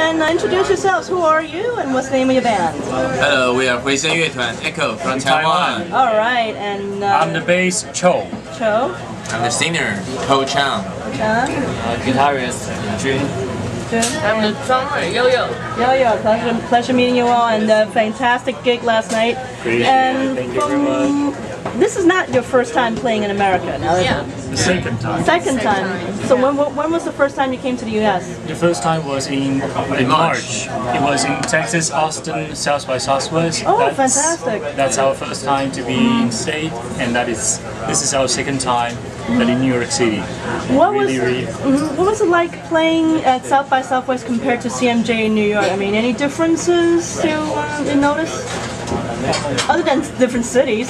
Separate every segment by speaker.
Speaker 1: and introduce yourselves. Who are you and what's the name of your band?
Speaker 2: Hello, we are 回声乐团 Echo from Taiwan.
Speaker 1: All right, and
Speaker 3: I'm the bass, Cho.
Speaker 1: Cho.
Speaker 2: I'm the singer, Ho Chang.
Speaker 3: Guitarist, Jun.
Speaker 4: I'm the drummer, Yo-Yo.
Speaker 1: Yo-Yo, pleasure meeting you all, and a fantastic gig last night.
Speaker 3: Thank you very much.
Speaker 1: This is not your first time playing in America, now, is it?
Speaker 3: The second time.
Speaker 1: Second time. So when was the first time you came to the U.S.?
Speaker 3: The first time was in March. It was in Texas, Austin, South by Southwest.
Speaker 1: Oh, fantastic!
Speaker 3: That's our first time to be in state, and this is our second time in New York City.
Speaker 1: What was it like playing at South by Southwest compared to CMJ in New York? I mean, any differences you notice? Other than different cities.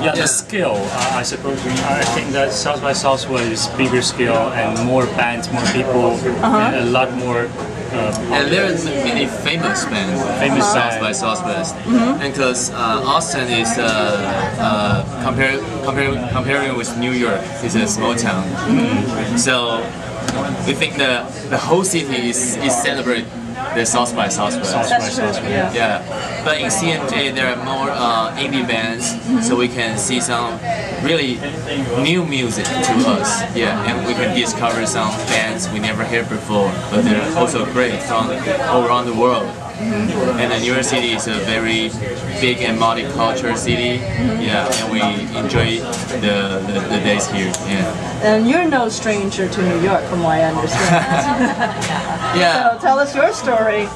Speaker 3: Yeah, the skill, I suppose. I think that South by Southwest is bigger scale and more bands, more people, and a lot more.
Speaker 2: And there are many famous bands. South by Southwest, and because Austin is comparing with New York, it's a small town. So we think the whole city is celebrate the South by Southwest.
Speaker 1: That's true.
Speaker 2: Yeah, but in CMJ there are more indie bands, so we can see some really new music to us. Yeah, and we can discover some bands we never heard before, but they're also great from all around the world. And New York City is a very big and multicultural city. Yeah, and we enjoy the days here. Yeah.
Speaker 1: And you're no stranger to New York, from what I understand.
Speaker 2: Yeah.
Speaker 1: So tell us your story.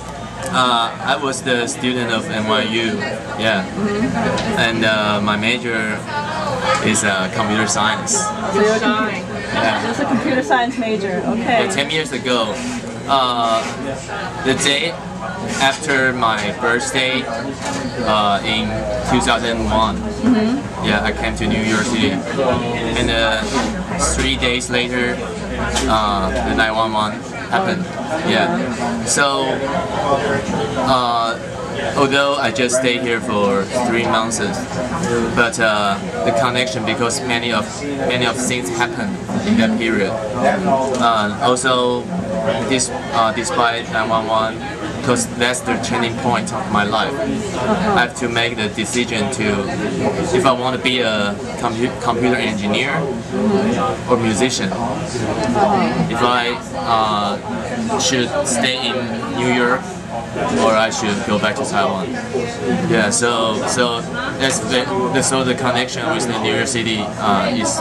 Speaker 2: I was the student of NYU. Yeah. And my major is computer science.
Speaker 1: So you're just a computer science major. Okay.
Speaker 2: Yeah, 10 years ago, the day after my birthday in 2001, yeah, I came to New York City, and 3 days later, the 911 happened. Yeah, so although I just stayed here for 3 months, but the connection, because many of things happened in that period. Also, despite 911, because that's the turning point of my life. I have to make the decision if I want to be a computer engineer or musician. If I should stay in New York or I should go back to Taiwan. Yeah, so the connection with the New York City is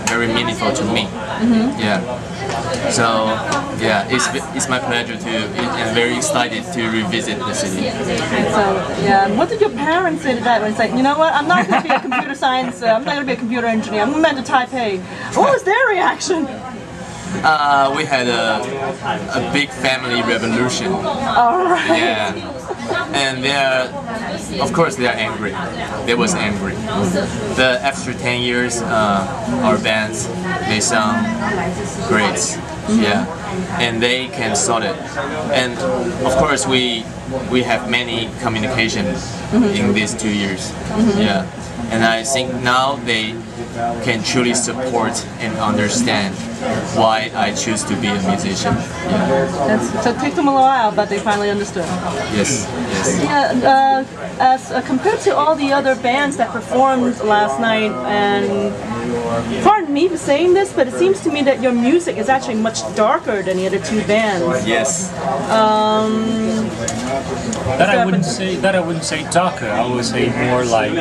Speaker 2: very meaningful to me. Yeah. So yeah, it's my pleasure and very excited to revisit the city.
Speaker 1: So yeah, what did your parents say to that when it's like, you know what, I'm not going to be a computer science, I'm not going to be a computer engineer, I'm going to Taipei. What was their reaction?
Speaker 2: We had a big family revolution.
Speaker 1: All right.
Speaker 2: Yeah. And of course they are angry. They was angry. But after 10 years, our bands, they sound great. Yeah, and they can sort it. And of course we have many communications in these 2 years. Yeah, and I think now they can truly support and understand why I choose to be a musician. Yeah.
Speaker 1: So it took them a while, but they finally understood.
Speaker 2: Yes, yes.
Speaker 1: Yeah, as compared to all the other bands that performed last night, and pardon me for saying this, but it seems to me that your music is actually much darker than the other two bands.
Speaker 2: Yes.
Speaker 3: That I wouldn't say darker. I would say more like,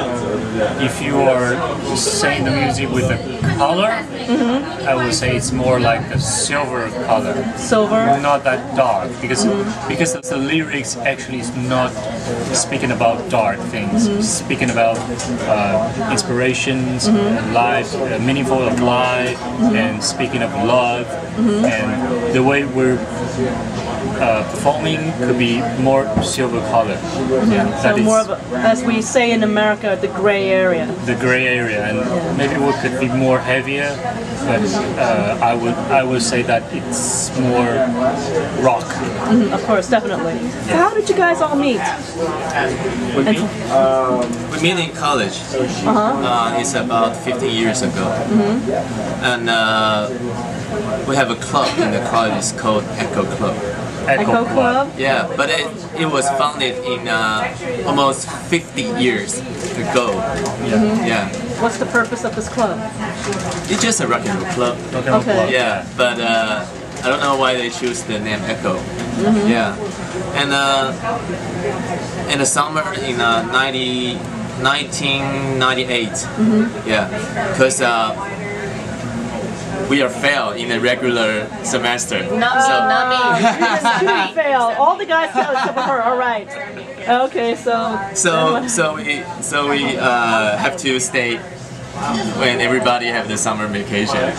Speaker 3: if you are saying the music with a color, I would say it's more like a silver color.
Speaker 1: Silver?
Speaker 3: Not that dark, because the lyrics actually is not speaking about dark things. Speaking about inspirations, life, meaningful of life, and speaking of love, and the way we're performing could be more silver color. Yeah,
Speaker 1: so more of a, as we say in America, the gray area.
Speaker 3: The gray area, and maybe we could be more heavier, but I would say that it's more rock.
Speaker 1: Of course, definitely. Yeah. So how did you guys all meet?
Speaker 2: We met in college. It's about 15 years ago, and we have a club in the college. It's called Echo Club.
Speaker 1: Echo Club.
Speaker 2: Yeah, but it was founded in almost 50 years ago. Yeah.
Speaker 1: What's the purpose of this club?
Speaker 2: It's just a rock and roll club.
Speaker 1: Okay.
Speaker 2: Yeah, but I don't know why they choose the name Echo. Yeah, and in the summer in 1998. Yeah, because we are failed in a regular semester.
Speaker 4: Not me.
Speaker 1: You didn't fail. All the guys failed except for her. All right. Okay, so
Speaker 2: we have to stay when everybody have the summer vacation.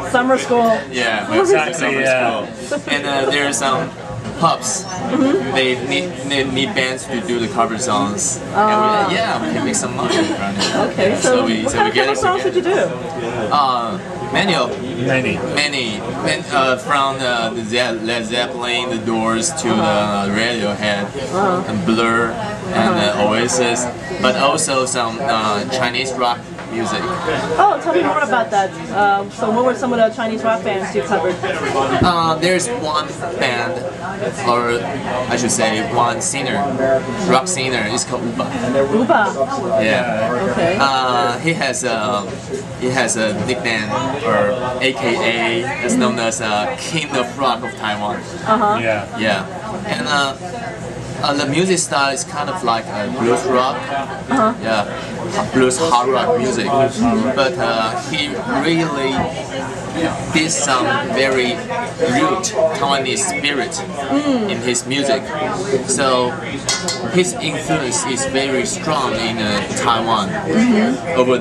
Speaker 1: summer school.
Speaker 2: Yeah, when summer school. And there are some pubs. They need bands to do the cover songs. And we can make some money from it.
Speaker 1: Okay, so what kind of
Speaker 2: get
Speaker 1: cover songs did you do?
Speaker 2: Many from the Led Zeppelin, the Doors to the Radiohead, and Blur, and Oasis, but also some Chinese rock music.
Speaker 1: Oh, tell me more about that. So what were some of the Chinese rock bands you covered?
Speaker 2: There's one band, or I should say one singer, rock singer, it's called Uba.
Speaker 1: Uba.
Speaker 2: Yeah.
Speaker 1: Okay.
Speaker 2: He has a nickname, or AKA, it's known as King of Rock of Taiwan. Yeah. And the music style is kind of like blues rock. Yeah, blues hard rock music. But he really did some very root Taiwanese spirit in his music. So his influence is very strong in Taiwan over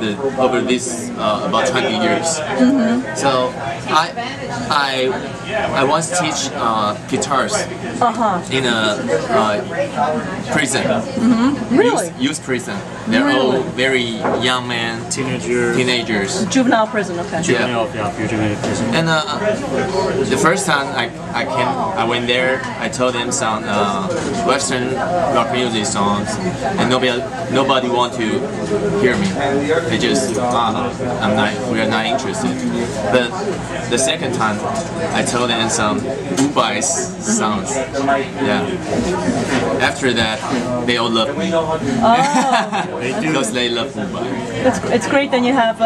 Speaker 2: this about 20 years. So I once teach guitars in a prison.
Speaker 1: Really?
Speaker 2: Youth prison. They're all very young men, teenagers.
Speaker 1: Juvenile prison. Okay.
Speaker 3: Juvenile prison.
Speaker 2: And the first time I went there, I told them some Western rock music songs, and nobody want to hear me. They just we are not interested. But the second time, I told them some Ubai's songs. Yeah. After that, they all love me. Because they love Ubai.
Speaker 1: It's great. Then you have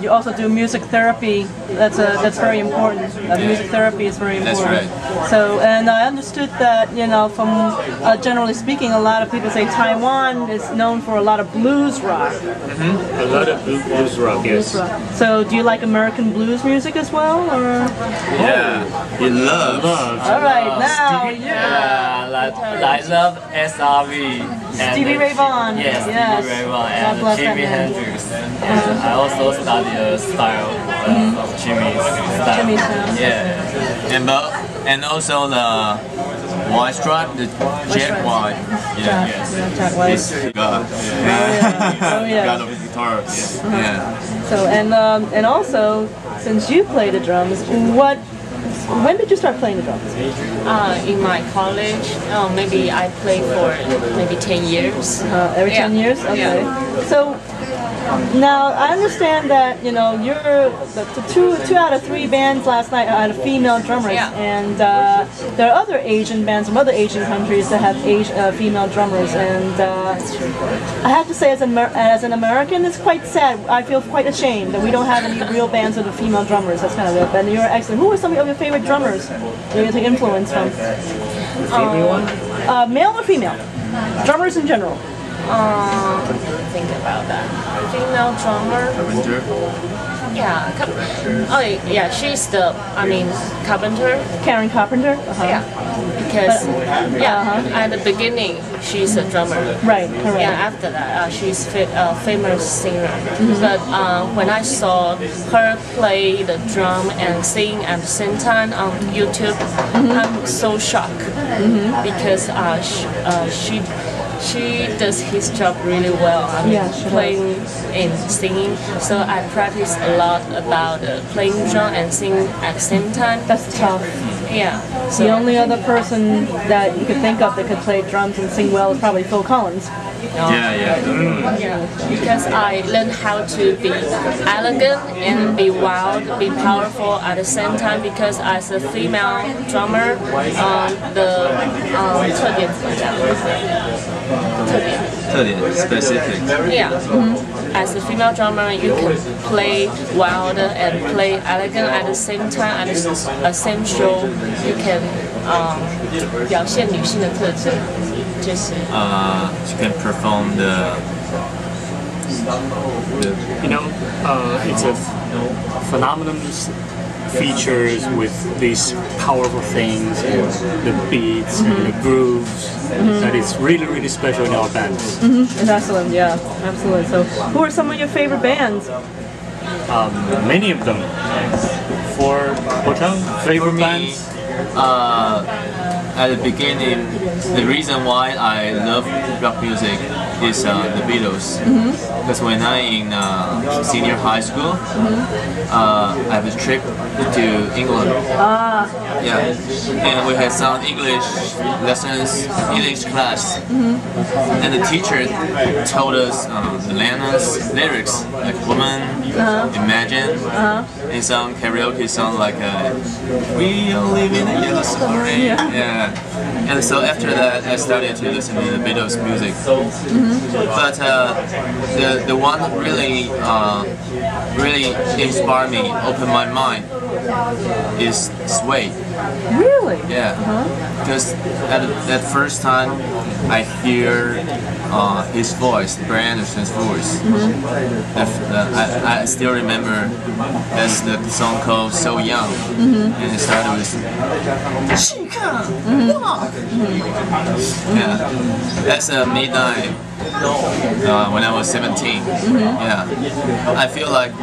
Speaker 1: you also do music therapy. That's very important. Music therapy is very important.
Speaker 2: That's right.
Speaker 1: So, and I understood that, from generally speaking, a lot of people say Taiwan is known for a lot of blues rock.
Speaker 3: A lot of blues rock, yes.
Speaker 1: So, do you like American blues music as well, or?
Speaker 2: Yeah, he loves.
Speaker 1: All right, now
Speaker 5: I love SRV.
Speaker 1: Stevie Ray Vaughan.
Speaker 5: Yes,
Speaker 1: Yes.
Speaker 5: Stevie Ray Vaughan
Speaker 1: God
Speaker 5: and
Speaker 1: bless
Speaker 5: Jimi
Speaker 1: that man.
Speaker 5: Hendrix. And I also study a style of Jimmy's style.
Speaker 1: Jimmy's style.
Speaker 5: Yeah.
Speaker 2: And also the White Stripe, the Jack White.
Speaker 1: Yeah, Jack White.
Speaker 2: He's God.
Speaker 1: Oh yeah.
Speaker 2: God of guitar. Yeah.
Speaker 1: So and also, since you play the drums, when did you start playing the drums?
Speaker 4: In my college, maybe I played for maybe 10 years.
Speaker 1: Every 10 years? Okay. So now I understand that you're the two out of three bands last night had female drummers, and there are other Asian bands from other Asian countries that have female drummers, and I have to say, as an American, it's quite sad. I feel quite ashamed that we don't have any real bands with the female drummers. That's kind of it. And you're excellent. Who are some of your favorite drummers that you take influence from? Male or female? Drummers in general.
Speaker 4: Think about that. Female drummer. Yeah. She's Carpenter.
Speaker 1: Karen Carpenter.
Speaker 4: Yeah. Because at the beginning she's a drummer.
Speaker 1: Right. Correct.
Speaker 4: Yeah. After that, she's a famous singer. But when I saw her play the drum and sing at the same time on YouTube, I'm so shocked because she she does his job really well. I mean,
Speaker 1: Yeah, she
Speaker 4: playing and singing. So I practice a lot about playing drum and singing at the same time.
Speaker 1: That's tough.
Speaker 4: Yeah. So
Speaker 1: The only other person that you could think of that could play drums and sing well is probably Phil Collins.
Speaker 4: yeah, because I learned how to be elegant and be wild, be powerful at the same time. Because as a female drummer, the 特点怎么讲？
Speaker 2: 特点 specific.
Speaker 4: Yeah. As a female drummer, you can play wild and play elegant at the same time. At the same show, you can 表现女性的特质，就是
Speaker 2: You can perform the
Speaker 3: You know, it's a phenomenon features with these powerful things and the beats and the grooves that is really, really special in our bands.
Speaker 1: It's excellent, yeah, absolutely. So, who are some of your favorite bands?
Speaker 3: Many of them. For Ho-Chang, favorite
Speaker 2: me,
Speaker 3: bands?
Speaker 2: At the beginning, the reason why I love rock music is the Beatles. Because when I in senior high school, I have a trip to England. Yeah, and we had some English lessons, English class, and the teacher told us the Lennon's lyrics, like "Woman," "Imagine," and some karaoke song like "We All Live in a Yellow Submarine." Yeah. And so after that, I started to listen to the Beatles music. But the one really really inspired me, opened my mind, is Sway.
Speaker 1: Really?
Speaker 2: Yeah, because at that first time I hear his voice, Brian Anderson's voice. I still remember that's the song called "So Young," and it started with yeah, that's midnight when I was 17. Yeah, I feel like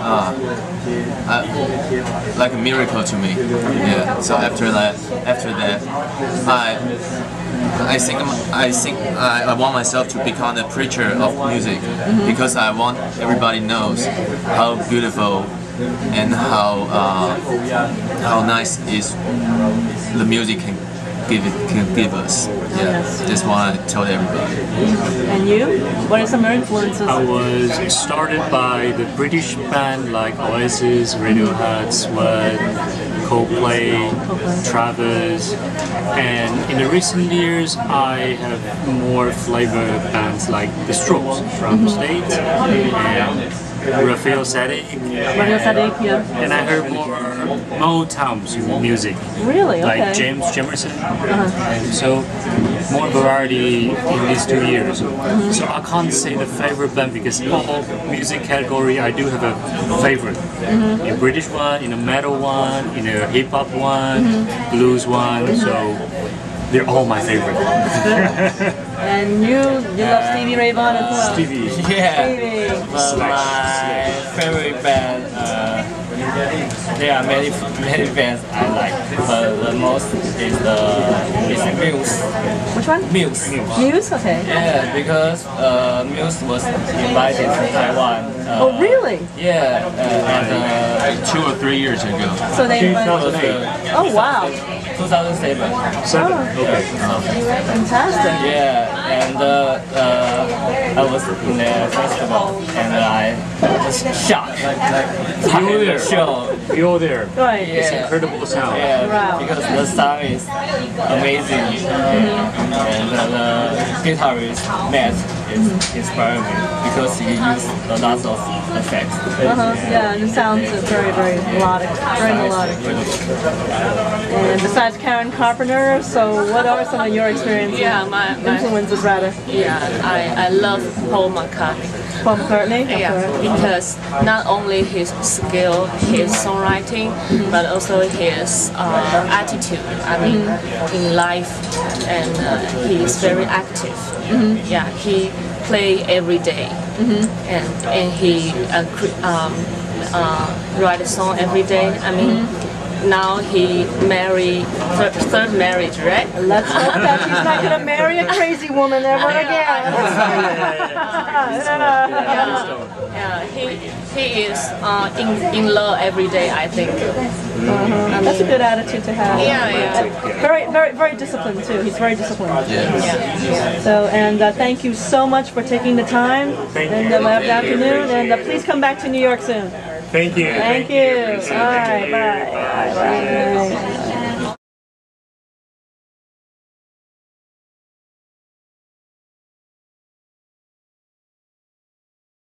Speaker 2: a miracle to me. Yeah. So after that, I want myself to become a preacher of music because I want everybody knows how beautiful and how nice is the music can give us. Yeah, just want to tell everybody.
Speaker 1: And you? What are some of your influences?
Speaker 3: I was started by the British band like Oasis, Radiohead, Sweat, Coldplay, Travis, and in the recent years I have more flavor bands like The Strokes from the States and Raphael Saadiq.
Speaker 1: Raphael Saadiq, yeah.
Speaker 3: And I heard more Motown music.
Speaker 1: Really? Okay.
Speaker 3: Like James Jamerson. And so more variety in these 2 years. So I can't say the favorite band because all music category I do have a favorite. In a British one, in a metal one, in a hip hop one, blues one. So they're all my favorite.
Speaker 1: And you love Stevie Ray Vaughan as well.
Speaker 3: Stevie.
Speaker 5: Yeah.
Speaker 1: Stevie.
Speaker 5: But my favorite band, there are many bands I like, but the most is Muse.
Speaker 1: Which one?
Speaker 5: Muse.
Speaker 1: Muse? Okay.
Speaker 5: Yeah, because Muse was invited to Taiwan.
Speaker 1: Oh, really?
Speaker 5: Yeah, and
Speaker 2: 2 or 3 years ago.
Speaker 1: So they went.
Speaker 3: 2008.
Speaker 1: Oh, wow.
Speaker 5: 2007.
Speaker 3: Okay.
Speaker 1: Fantastic.
Speaker 5: Yeah, and I was in a festival and I was shocked.
Speaker 3: You were there.
Speaker 5: Show.
Speaker 3: You're there.
Speaker 1: Right.
Speaker 3: It's
Speaker 5: Yeah.
Speaker 3: incredible sound.
Speaker 5: Yeah,
Speaker 1: Wow.
Speaker 5: because the sound is amazing, and the guitarist Matt is inspiring me because he used a lot of effects.
Speaker 1: Yeah, it sounds very, very melodic. Very melodic. And besides Karen Carpenter, so what are some of your experiences?
Speaker 4: Yeah, my
Speaker 1: Influences, rather.
Speaker 4: yeah, I love Paul McCartney.
Speaker 1: Paul McCartney?
Speaker 4: Yeah,
Speaker 1: Okay.
Speaker 4: because not only his skill, his songwriting, but also his attitude. I mean, in life, and he is very active. Yeah, he play every day, and he write a song every day. I mean, now he married third marriage, right?
Speaker 1: Let's hope that he's not going to marry a crazy woman ever again.
Speaker 4: Yeah, he is in love every day, I think.
Speaker 1: That's a good attitude to have.
Speaker 4: Yeah.
Speaker 1: Very disciplined too. He's very disciplined.
Speaker 2: Yeah.
Speaker 1: So, and thank you so much for taking the time and the afternoon. And please come back to New York soon.
Speaker 3: Thank you.
Speaker 1: Thank you. All right. Bye. Bye.